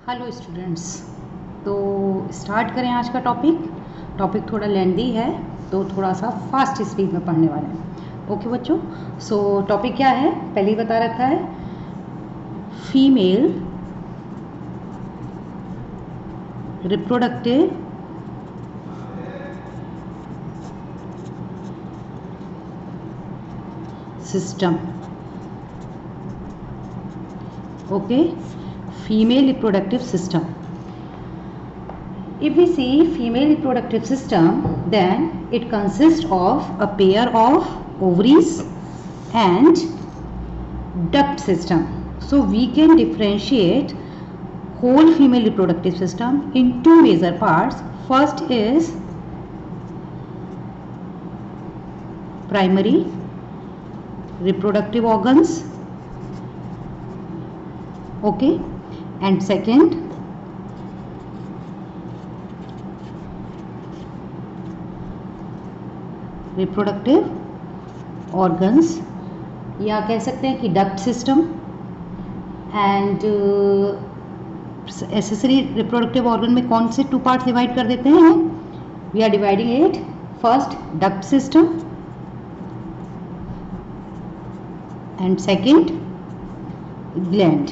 Hello students. तो start करें आज का टॉपिक थोड़ा लेंदी है तो थोड़ा सा फास्ट स्पीड में पढ़ने वाले हैं। ओके बच्चों, सो टॉपिक क्या है पहले ही बता रखा है, female reproductive system. Okay, female reproductive system. If we see female reproductive system, then it consists of a pair of ovaries and duct system. So we can differentiate whole female reproductive system in two major parts. First is primary reproductive organs, okay, and second reproductive organs, या कह सकते हैं कि duct system and accessory reproductive organ में कौन से two part divide कर देते हैं? We are dividing it first duct system and second gland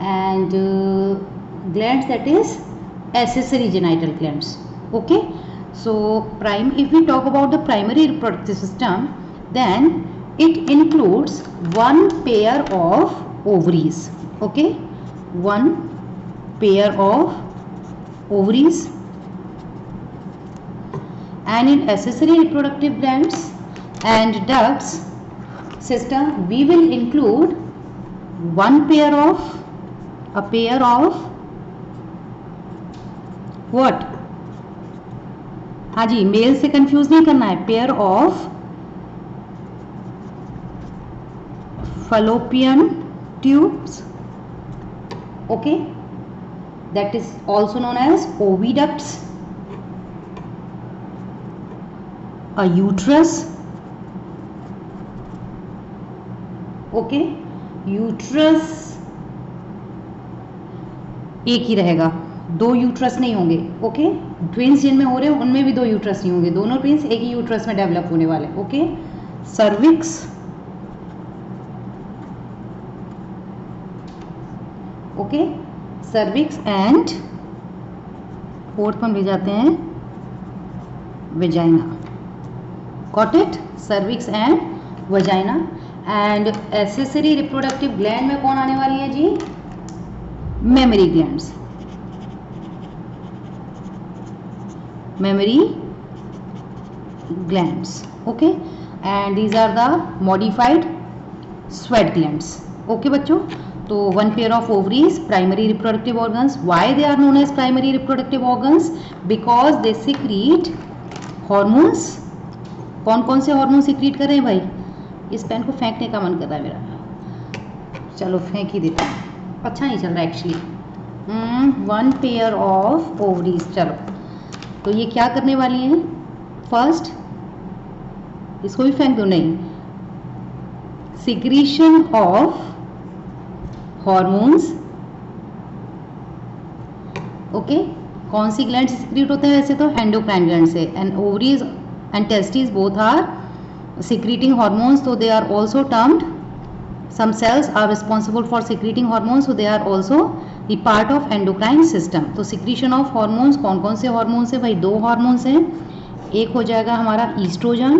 and glands, that is accessory genital glands. Okay, so if we talk about the primary reproductive system, then it includes one pair of ovaries. Okay, one pair of ovaries, and in accessory reproductive glands and ducts system we will include a pair of what? हाँ जी, mail से confuse नहीं करना है, pair of fallopian tubes, okay, that is also known as oviducts, a uterus, okay, uterus एक ही रहेगा, दो uterus नहीं होंगे। ओके, ट्विंस जिनमें हो रहे हैं उनमें भी दो यूट्रस नहीं होंगे, दोनों ट्विंस एक ही यूट्रस में डेवलप होने वाले। Okay, cervix, okay, cervix and fourth में ले जाते हैं vagina. Got it? Cervix and vagina. And accessory reproductive gland में कौन आने वाली है जी? Mammary glands, mammary glands, okay, and these are the modified sweat glands. Okay बच्चों, तो one pair of ovaries, primary reproductive organs. Why they are known as primary reproductive organs? Because they secrete hormones. कौन कौन से hormone secrete कर रहे हैं भाई? इस पेन को फेंकने का मन कर रहा है मेरा, चलो फेंक ही देते हैं, अच्छा नहीं चल रहा actually. One pair of ovaries, चलो तो ये क्या करने वाली हैं? फर्स्ट इसको भी फेंक दो, नहीं, सिक्रीशन ऑफ हॉर्मोन्स। ओके, कौन सी ग्लैंड से सिक्रीट होते हैं? वैसे तो एंडोक्राइन ग्लैंड से, and ovaries and testis both are secreting hormones, so they are also termed, some cells are responsible for secreting hormones, so they are also the part of endocrine system. तो secretion of hormones, कौन कौन से hormones है भाई? दो hormones हैं, एक हो जाएगा हमारा ईस्ट्रोजन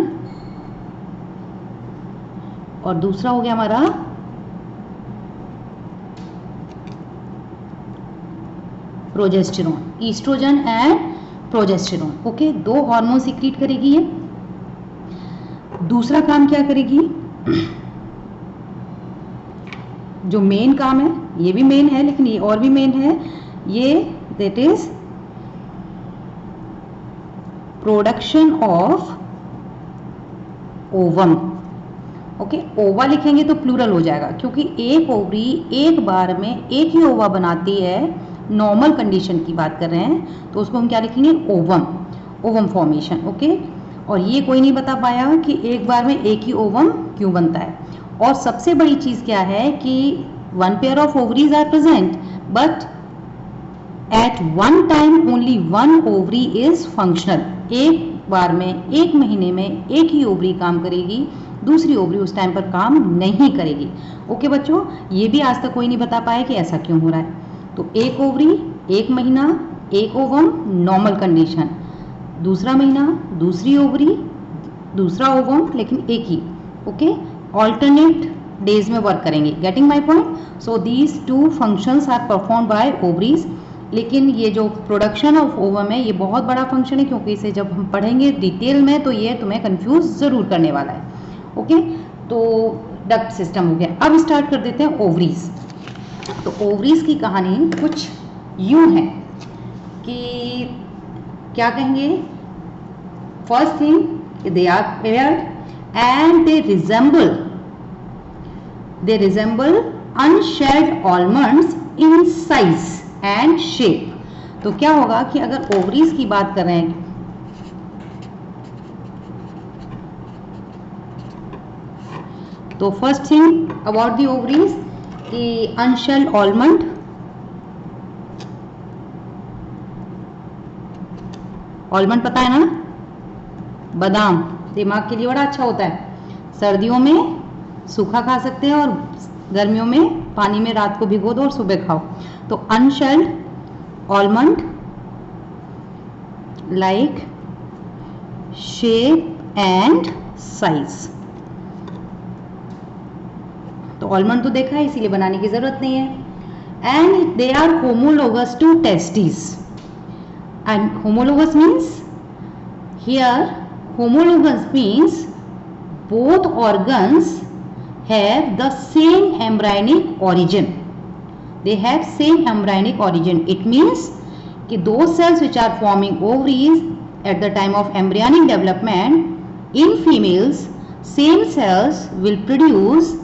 और दूसरा हो गया हमारा progesterone. Oestrogen and progesterone, okay, दो हार्मोन सिक्रीट करेगी ये। दूसरा काम क्या करेगी? जो मेन काम है, ये भी मेन है लेकिन ये और भी मेन है, ये that is production of ovum. Okay, ओवा लिखेंगे तो प्लूरल हो जाएगा क्योंकि एक ओवरी एक बार में एक ही ओवा बनाती है। नॉर्मल कंडीशन की बात कर रहे हैं तो उसको हम क्या लिखेंगे? Ovum, ovum formation. ओके, और ये कोई नहीं बता पाया कि एक बार में एक ही ओवम क्यों बनता है। और सबसे बड़ी चीज़ क्या है कि one pair of ovaries are present, but at one time only one ovary is functional. एक बार में, एक महीने में एक ही ओवरी काम करेगी, दूसरी ओवरी उस टाइम पर काम नहीं करेगी. ओके बच्चों, ये भी आज तक कोई नहीं बता पाया कि ऐसा क्यों हो रहा है. तो एक ओवरी, एक महीना, एक ओवम, नॉर्मल कंडीशन. दूसरा महीना, दूसरी ओवरी, दूसरा ओवम, लेकिन एक ही. ओके, ऑल्टरनेट डेज में वर्क करेंगे. Getting my point. So these two functions are perform by ovaries. लेकिन ये जो प्रोडक्शन ऑफ ओवम है ये बहुत बड़ा फंक्शन है, क्योंकि इसे जब हम पढ़ेंगे डिटेल में तो ये तुम्हें कंफ्यूज ज़रूर करने वाला है. ओके, तो डक्ट सिस्टम हो गया. अब स्टार्ट कर देते हैं ओवरीज. तो ओवरीज की कहानी कुछ यूं है कि क्या कहेंगे. First thing, they are paired and they resemble unshelled almonds in size and shape. तो क्या होगा कि अगर ओवरीज की बात कर रहे हैं, तो first thing about the ovaries कि अनशेल्ड आलमंड, आलमंड पता है ना, बादाम, दिमाग के लिए बड़ा अच्छा होता है. सर्दियों में सूखा खा सकते हैं और गर्मियों में पानी में रात को भिगो दो और सुबह खाओ. तो unshelled almond like shape and size. तो आलमंड तो देखा है, इसीलिए बनाने की जरूरत नहीं है. And they are homologous to testis. And homologous means, here homologous means both organs have the same embryonic origin. They have same embryonic origin. It means कि those cells which are forming ovaries at the time of embryonic development in females, same cells will produce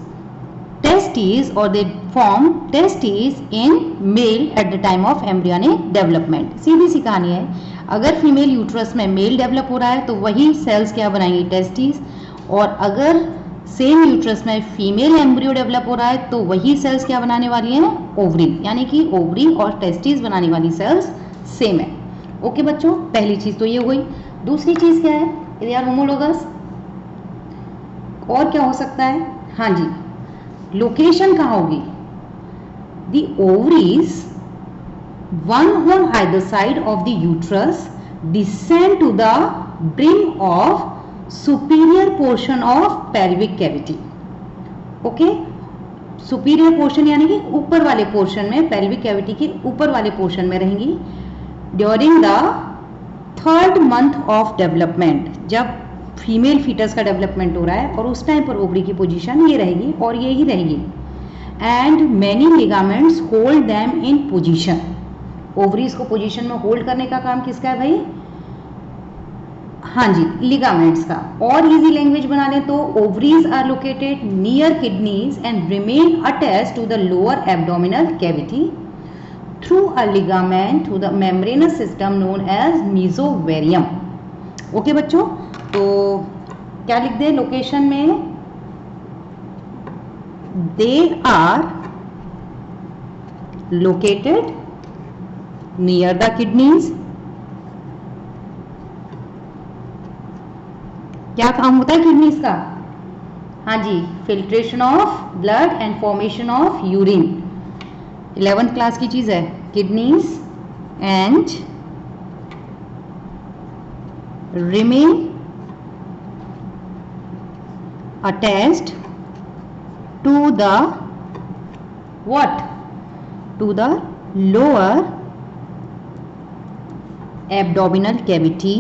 testes or they form testes in male at the time of embryonic development. सीधी सी कहानी है. अगर female uterus में mail develop हो रहा है तो वही sales क्या बनाएंगे, टेस्टिस. और अगर सेम यूट्रस में फीमेल एम्ब्रियो डेवलप हो रहा है तो वही सेल्स क्या बनाने वाली हैं, ओवरी. यानी कि ओवरी और टेस्टिस बनाने वाली सेल्स सेम है. ओके बच्चों, पहली चीज तो ये हो गई. दूसरी चीज क्या है, यदि यार होमोलोगस, और क्या हो सकता है. हाँ जी, लोकेशन कहाँ होगी. The ovaries, one on either side of the uterus, descend to the brim of superior portion of pelvic cavity. Okay, superior portion यानी कि ऊपर वाले पोर्शन में, pelvic cavity के ऊपर वाले पोर्शन में रहेंगी. During the 3rd month of development, जब फीमेल फीटस का डेवलपमेंट हो रहा है और उस टाइम पर ओवरी की पोजीशन ये रहेगी और ये ही रहेगी. And many ligaments hold them in position. Ovaries को पोजीशन में होल्ड करने का काम किसका है भाई, हाँ जी, लिगामेंट्स का. और इजी लैंग्वेज बना लें तो ovaries are located near kidneys and remain attached to the lower abdominal cavity through a ligament through the membranous system known as mesovarium. Okay बच्चों, तो क्या लिख दें लोकेशन में, they are located near the kidneys. क्या काम होता है किडनीज का, हाँ जी, filtration of blood and formation of urine. 11th class की चीज है. Kidneys and remain attached to the what, to the lower abdominal cavity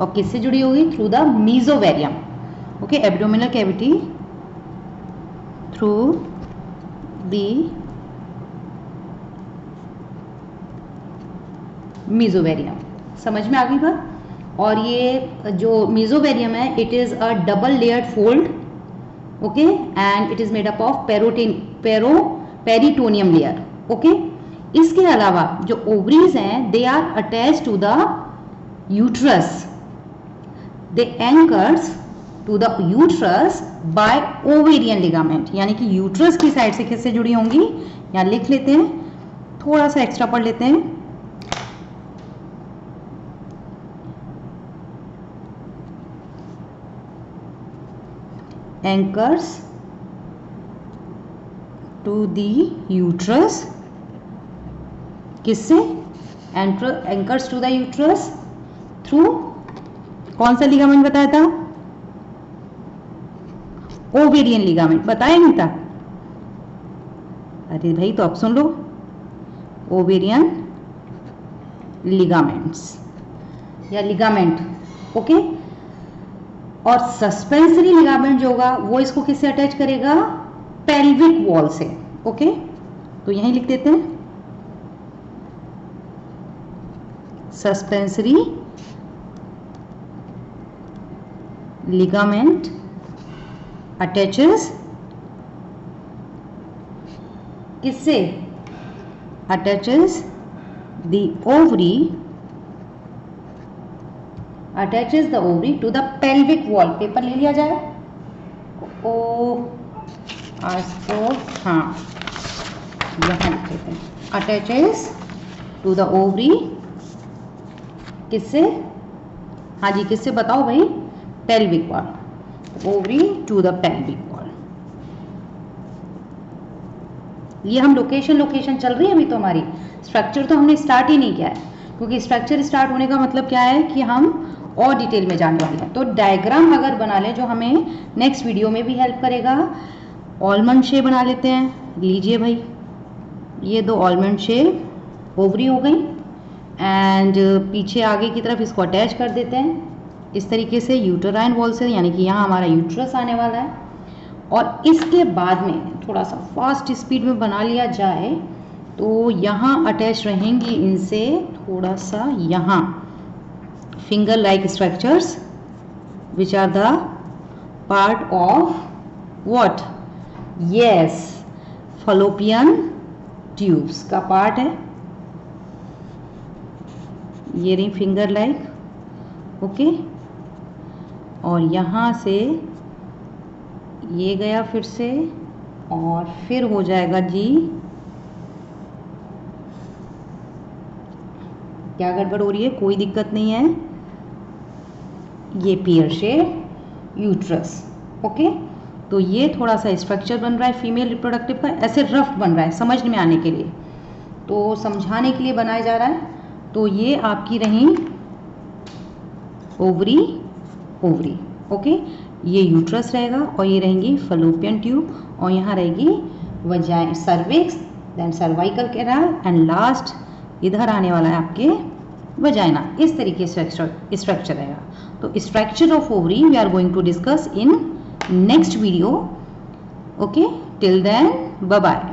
और किससे जुड़ी होगी, through the मीजोवेरियम. Okay, abdominal cavity through the मीजोवेरियम. समझ में आ गई बात. और ये जो मीजोवेरियम है, it is a double layered fold. Okay, and it is made up of peritoneum layer. Okay, इसके अलावा जो ओवरीज हैं, they are attach to the uterus they anchors to the uterus by ovarian ligament, यानी कि uterus की side से किससे जुड़ी होंगी, यहाँ लिख लेते हैं, थोड़ा सा एक्स्ट्रा पढ़ लेते हैं। एंकर्स टू दी यूट्रस, किससे, anchors to the uterus through कौन सा लिगामेंट बताया था, ओवेरियन लिगामेंट, बताया नहीं था, अरे भाई तो अब सुन लो, ओवेरियन लिगामेंट्स या लिगामेंट, ओके। और सस्पेंसरी लिगामेंट जो होगा वो इसको किससे अटैच करेगा, पेल्विक वॉल से, ओके। तो यहीं लिख देते हैं, सस्पेंसरी ligament attaches किससे, attaches the ovary to the pelvic wall। Paper ले लिया जाए, ओ इसको हाँ यहाँ लिख लेते हैं, attaches to the ovary, किससे, हाँ जी किससे बताओ भाई, pelvic wall, ovary to the pelvic wall। ये हम लोकेशन चल रही है अभी, तो हमारी स्ट्रक्चर तो हमने स्टार्ट ही नहीं किया है, क्योंकि स्ट्रक्चर स्टार्ट होने का मतलब क्या है कि हम और डिटेल में जाने वाले हैं। तो डायग्राम अगर बना लें जो हमें नेक्स्ट वीडियो में भी हेल्प करेगा, ऑलमंड शेप बना लेते हैं, लीजिए भाई ये दो ऑलमंड शेप ओवरी हो गई, एंड पीछे आगे की तरफ इसको अटैच कर देते हैं इस तरीके से यूटेराइन वॉल से, यानी कि यहाँ हमारा यूट्रस आने वाला है। और इसके बाद में थोड़ा सा फास्ट स्पीड में बना लिया जाए तो यहाँ अटैच रहेंगी इनसे थोड़ा सा यहाँ finger like structures which are the part of what, yes fallopian tubes का पार्ट है, ये रही फिंगर लाइक, ओके। और यहाँ से ये गया फिर से, और फिर हो जाएगा जी, क्या गड़बड़ हो रही है, कोई दिक्कत नहीं है, ये पियर शेप यूट्रस, ओके। तो ये थोड़ा सा स्ट्रक्चर बन रहा है फीमेल रिप्रोडक्टिव का, ऐसे रफ बन रहा है समझ में आने के लिए, तो समझाने के लिए बनाया जा रहा है। तो ये आपकी रही ओवरी, ओके, ये यूट्रस रहेगा, और ये रहेंगी फलोपियन ट्यूब, और यहाँ रहेगी vagina cervix, then cervical canal, and last इधर आने वाला है आपके वजाइना। इस तरीके से स्ट्रक्चर रहेगा। तो structure of ovary we are going to discuss in next video, okay. Till then bye bye.